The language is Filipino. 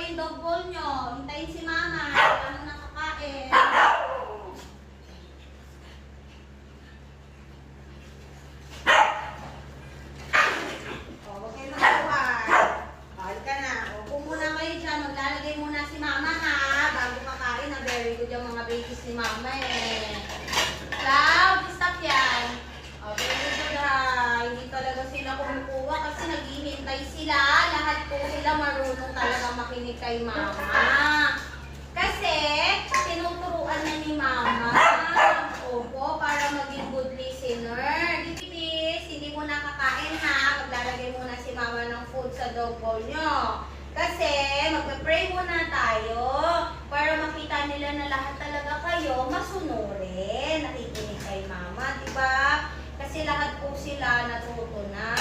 yung dog bowl nyo. Hintayin si mama. Wala mo nakakain. O, huwag kayo magkawan. Bawal ka na. Upo muna kayo dyan. Maglalagay muna si mama ha. Bago kakain na very good yung mga babies ni mama eh. Cloud, stop yan. O, very good ha. Hindi talaga sila kumukuha kasi naghihintay sila. Lahat po sila marunong talaga makinig kay mama. Kasi, tinuturuan na ni mama. Opo, para maging good listener. Dipis, hindi mo nakakain ha. Maglalagay muna si mama ng food sa dog bowl nyo. Kasi, magpe-pray muna tayo para makita nila na lahat talaga kayo masunurin. Nakikinig kay mama, diba? Kasi lahat po sila natuto na.